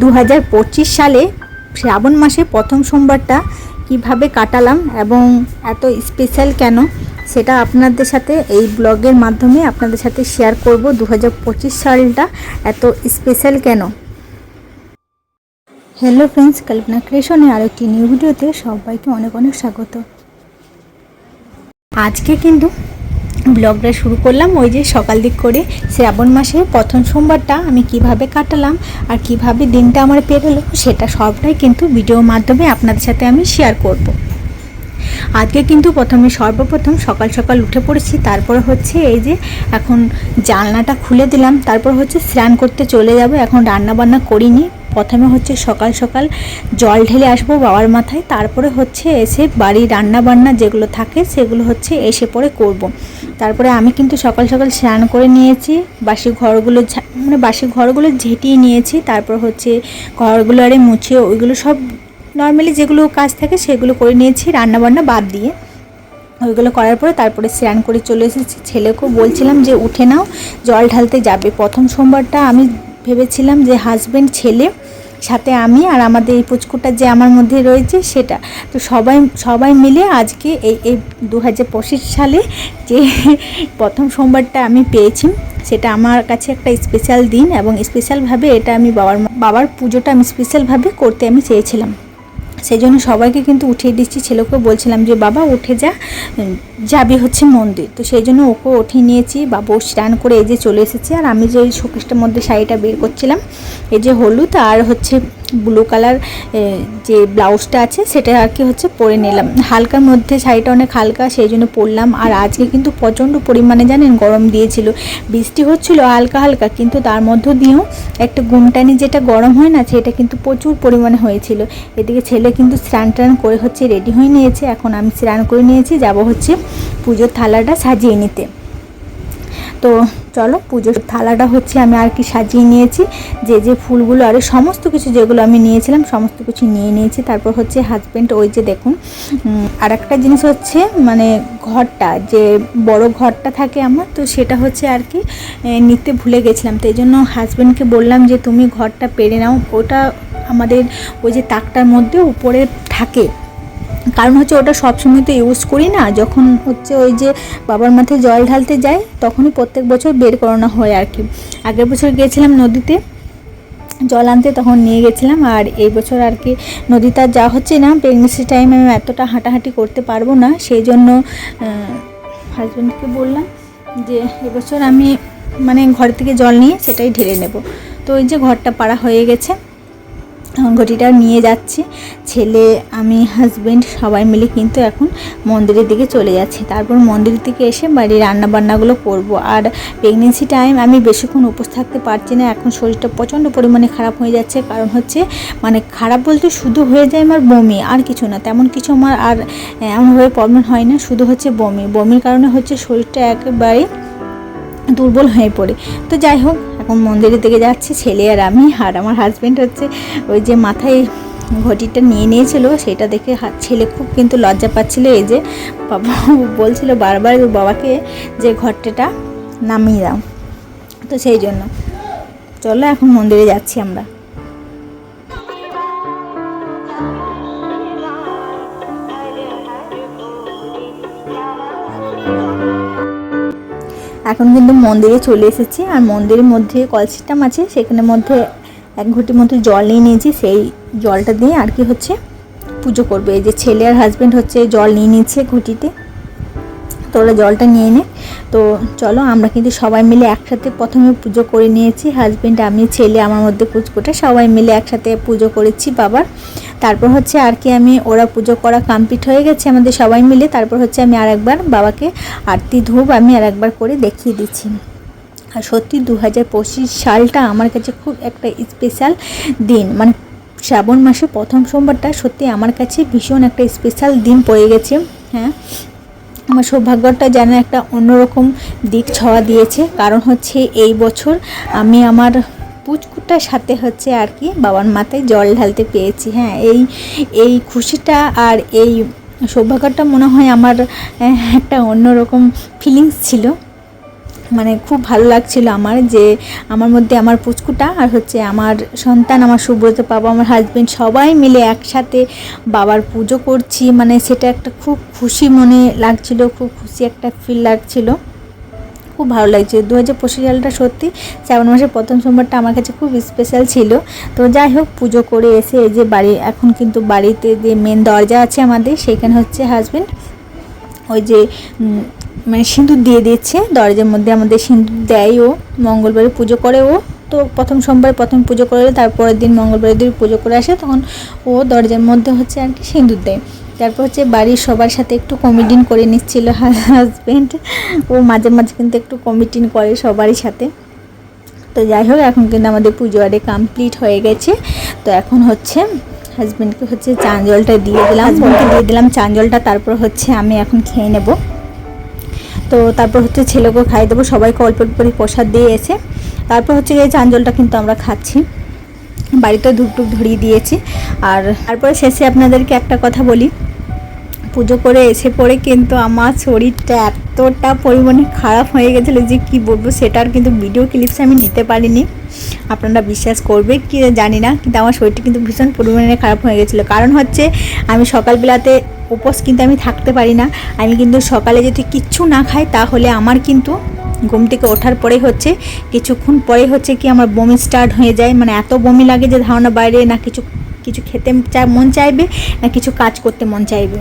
2025 সালে শ্রাবণ মাসে প্রথম সোমবারটা কিভাবে কাটালাম এবং এত স্পেশাল কেন সেটা আপনাদের সাথে এই ব্লগের মাধ্যমে আপনাদের সাথে শেয়ার করব। 2025 সালটা এত স্পেশাল কেন। হ্যালো ফ্রেন্ডস, কল্পনা ক্রিয়েশনের আরেকটি নিউ ভিডিওতে সবাইকে অনেক অনেক স্বাগত। আজকে কিন্তু ব্লগটা শুরু করলাম ওই যে সকাল দিক করে শ্রাবণ মাসের প্রথম সোমবারটা আমি কিভাবে কাটালাম আর কিভাবে দিনটা আমার পেরোলো সেটা সবটাই কিন্তু ভিডিওর মাধ্যমে আপনাদের সাথে আমি শেয়ার করব। আজকে কিন্তু সর্বপ্রথম সকাল সকাল উঠে পড়েছি। তারপর হচ্ছে এই যে এখন জানলাটা খুলে দিলাম, তারপর হচ্ছে স্নান করতে চলে যাব। এখন রান্না বান্না করিনি, প্রথমে হচ্ছে সকাল সকাল জল ঢেলে আসবো বাবার মাথায়, তারপরে হচ্ছে এসে বাড়ির রান্না বান্না যেগুলো থাকে সেগুলো হচ্ছে এসে পরে করব। তারপরে আমি কিন্তু সকাল সকাল স্নান করে নিয়েছি, বাসি ঘরগুলো ঝেঁটিয়ে নিয়েছি। তারপর হচ্ছে ঘরগুলো আরে মুছিয়ে ওইগুলো সব নর্মালি যেগুলো কাজ থাকে সেগুলো করে নিয়েছি, রান্নাবান্না বাদ দিয়ে। ওইগুলো করার পরে তারপরে স্নান করে চলে এসেছি। ছেলেকেও বলছিলাম যে উঠে নাও, জল ঢালতে যাবে। প্রথম সোমবারটা আমি ভেবেছিলাম যে হাজব্যান্ড, ছেলে, সাথে আমি আর আমাদের এই পুচকুটা যে আমার মধ্যে রয়েছে সেটা। তো সবাই মিলে আজকে এই 2025 সালে যে প্রথম সোমবারটা আমি পেয়েছি সেটা আমার কাছে একটা স্পেশাল দিন, এবং স্পেশালভাবে এটা আমি বাবার পুজোটা আমি স্পেশালভাবে করতে আমি চেয়েছিলাম। সেই জন্য সবাইকে কিন্তু উঠিয়ে দিচ্ছি। ছেলেকেও বলছিলাম যে বাবা উঠে যাবি হচ্ছে মন্দির। তো সেই জন্য ওকেও উঠিয়ে নিয়েছি। বাবু স্নান করে এই যে চলে এসেছে, আর আমি যে শোকেসটার মধ্যে শাড়িটা বের করছিলাম, এই যে হলুদ আর হচ্ছে ব্লু কালার যে ব্লাউজটা আছে সেটা আর কি হচ্ছে পরে নিলাম। হালকার মধ্যে শাড়িটা অনেক হালকা, সেই জন্য পরলাম। আর আজকে কিন্তু প্রচণ্ড পরিমাণে জানেন গরম দিয়েছিল, বৃষ্টি হচ্ছিল হালকা হালকা, কিন্তু তার মধ্য দিয়েও একটা গুমটানি যেটা গরম হয় না সেটা কিন্তু প্রচুর পরিমাণে হয়েছিল। এদিকে ছেলে কিন্তু স্নান টান করে হচ্ছে রেডি হয়ে নিয়েছে। এখন আমি স্নান করে নিয়েছি, যাব হচ্ছে পুজোর থালাটা সাজিয়ে নিতে। তো চলো, পুজোর থালাটা হচ্ছে আমি আর কি সাজিয়ে নিয়েছি, যে ফুলগুলো আর সমস্ত কিছু যেগুলো আমি নিয়েছিলাম সমস্ত কিছু নিয়ে নিয়েছি। তারপর হচ্ছে হাজব্যান্ড ওই যে দেখুন, আর একটা জিনিস হচ্ছে মানে ঘরটা, যে বড় ঘরটা থাকে আমার, তো সেটা হচ্ছে আর কি নিতে ভুলে গেছিলাম। তো এই জন্য হাজব্যান্ডকে বললাম যে তুমি ঘরটা পেরে নাও, ওটা আমাদের ওই যে তাকটার মধ্যে উপরে থাকে। কারণ হচ্ছে ওটা সবসময় তো ইউজ করি না, যখন হচ্ছে ওই যে বাবার মাথায় জল ঢালতে যাই তখনই প্রত্যেক বছর বের করানো হয় আর কি। আগের বছর গিয়েছিলাম নদীতে জল আনতে, তখন নিয়ে গেছিলাম। আর এই বছর আর কি নদীতে আর যাওয়া হচ্ছে না, প্রেগনেন্সি টাইম আমি এতটা হাঁটাহাঁটি করতে পারবো না, সেই জন্য হাজব্যান্ডকে বললাম যে এবছর আমি মানে ঘর থেকে জল নিয়ে সেটাই ঢেলে নেব। তো ওই যে ঘরটা পাড়া হয়ে গেছে, ঘটিটা নিয়ে যাচ্ছি। ছেলে, আমি, হাজব্যান্ড সবাই মিলে কিন্তু এখন মন্দিরের দিকে চলে যাচ্ছি। তারপর মন্দির থেকে এসে বাড়ির রান্নাবান্নাগুলো করব। আর প্রেগনেন্সি টাইম আমি বেশিক্ষণ উপোস থাকতে পারছি না, এখন শরীরটা প্রচণ্ড পরিমাণে খারাপ হয়ে যাচ্ছে। কারণ হচ্ছে মানে খারাপ বলতে শুধু হয়ে যায় আমার বমি, আর কিছু না, তেমন কিছু আমার আর এমনভাবে প্রবলেম হয় না, শুধু হচ্ছে বমির কারণে হচ্ছে শরীরটা একেবারে দুর্বল হয়ে পড়ে। তো যাই হোক, এখন মন্দিরের দিকে যাচ্ছি ছেলে আর আমি। আর আমার হাজব্যান্ড হচ্ছে ওই যে মাথায় ঘটিটা নিয়ে নিয়েছিল, সেটা দেখে ছেলে খুব কিন্তু লজ্জা পাচ্ছিল। এই যে বাবা বলছিল বারবার বাবাকে যে ঘটটা নামিয়ে দাও। তো সেই জন্য চলো এখন মন্দিরে যাচ্ছি আমরা। এখন কিন্তু মন্দিরে চলে এসেছি, আর মন্দিরের মধ্যে কলসিটাম আছে, সেখানের মধ্যে এক ঘটির মধ্যে জল নিয়ে নিয়েছি। সেই জলটা দিয়ে আর কি হচ্ছে পুজো করবে। এই যে ছেলে আর হাজব্যান্ড হচ্ছে জল নিয়ে নিচ্ছে ঘটিতে, তো ওরা জলটা নিয়ে নে। তো চলো আমরা কিন্তু সবাই মিলে একসাথে প্রথমে পুজো করে নিয়েছি, হাজব্যান্ড, আমি, ছেলে, আমার মধ্যে পুচকুটা সবাই মিলে একসাথে পুজো করেছি বাবার। তারপর হচ্ছে আর কি ওরা পুজো করা কমপ্লিট হয়ে গেছে আমাদের সবাই মিলে। তারপর হচ্ছে আমি আর একবার বাবাকে আরতি ধূপ আমি আর একবার করে দেখিয়ে দিচ্ছি। আর সত্যি 2025 সালটা আমার কাছে খুব একটা স্পেশাল দিন, মানে শ্রাবণ মাসে প্রথম সোমবারটা সত্যি আমার কাছে ভীষণ একটা স্পেশাল দিন পড়ে গেছে। হ্যাঁ, আমার সৌভাগ্যটা যেন একটা অন্যরকম দিক ছোঁয়া দিয়েছে। কারণ হচ্ছে এই বছর আমি আমার পুচকুটার সাথে হচ্ছে আর কি বাবার মাথায় জল ঢালতে পেয়েছি। হ্যাঁ, এই খুশিটা আর এই সৌভাগ্যটা মনে হয় আমার একটা অন্যরকম ফিলিংস ছিল। মানে খুব ভালো লাগছিল আমার, যে আমার মধ্যে আমার পুচকুটা আর হচ্ছে আমার সন্তান, আমার সুব্রত বাবা, আমার হাজবেন্ড সবাই মিলে একসাথে বাবার পুজো করছি। মানে সেটা একটা খুব খুশি মনে লাগছিল, খুব খুশি একটা ফিল লাগছিল, খুব ভালো লাগছে। 2025 সালটা সত্যি শ্রাবণ মাসের প্রথম সোমবারটা আমার কাছে খুব স্পেশাল ছিল। তো যাই হোক, পুজো করে এসে এই যে বাড়ি, এখন কিন্তু বাড়িতে যে মেন দরজা আছে আমাদের, সেখানে হচ্ছে হাজবেন্ড ওই যে মানে সিঁদুর দিয়ে দিচ্ছে দরজার মধ্যে, আমাদের সিঁদুর দেয় ও, মঙ্গলবারে পুজো করে ও। তো প্রথম সোমবার প্রথম পুজো করে, তারপরের দিন মঙ্গলবারের দিন পুজো করে আসে, তখন ও দরজার মধ্যে হচ্ছে আর কি সিঁদুর দেয়। তারপর হচ্ছে বাড়ির সবার সাথে একটু কমিটিং করে নিচ্ছিল হাজব্যান্ড, ও মাঝে মাঝে কিন্তু একটু কমিটিং করে সবারই সাথে। তো যাই হোক, এখন কিন্তু আমাদের পুজো আরে কমপ্লিট হয়ে গেছে। তো এখন হচ্ছে হাজব্যান্ডকে হচ্ছে চান জলটা দিয়ে দিলাম, হাজব্যান্ডকে দিয়ে দিলাম চান জলটা, তারপর হচ্ছে আমি এখন খেয়ে নেব। তো তারপর হচ্ছে ছেলেকেও খাইয়ে দেবো, সবাইকে অল্প অল্প করে প্রসাদ দিয়ে এসে তারপর হচ্ছে এই চান জলটা কিন্তু আমরা খাচ্ছি। বাড়িতে ধূপ টুপ ধরিয়ে দিয়েছি। আর তারপরে শেষে আপনাদেরকে একটা কথা বলি, পুজো করে এসে পরে কিন্তু আমার শরীরটা এতটা পরিমাণে খারাপ হয়ে গেছিলো যে কি বলবো, সেটার কিন্তু ভিডিও ক্লিপস আমি নিতে পারিনি। আপনারা বিশ্বাস করবে কি জানি না, কিন্তু আমার শরীরটা কিন্তু ভীষণ পরিমাণে খারাপ হয়ে গেছিলো। কারণ হচ্ছে আমি সকালবেলাতে উপোস কিন্তু আমি থাকতে পারি না। আমি কিন্তু সকালে যদি কিচ্ছু না খাই তাহলে আমার কিন্তু ঘুম থেকে ওঠার পরে হচ্ছে কিছুক্ষণ পরে হচ্ছে কি আমার বমি স্টার্ট হয়ে যায়। মানে এত বমি লাগে যে ধারণা বাইরে, না কিছু কিছু খেতে মন চাইবে, না কিছু কাজ করতে মন চাইবে।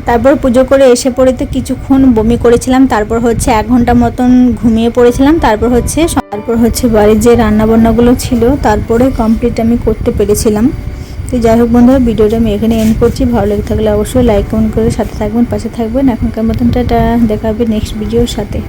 তারপর পুজো করে এসে পড়ে তো কিছুক্ষণ বমি করেছিলাম, তারপর হচ্ছে 1 ঘন্টা মতন ঘুমিয়ে পড়েছিলাম। তারপর হচ্ছে বাড়ির যে রান্নাবান্নাগুলো ছিল তারপরে কমপ্লিট আমি করতে পেরেছিলাম। তো যাই হোক বন্ধুরা, ভিডিওটা আমি এখানে এন্ড করছি। ভালো লেগে থাকলে অবশ্যই লাইক কমেন্ট করে সাথে থাকবেন, পাশে থাকবেন। এখনকার মতন টাটা, দেখা হবে নেক্সট ভিডিওর সাথে।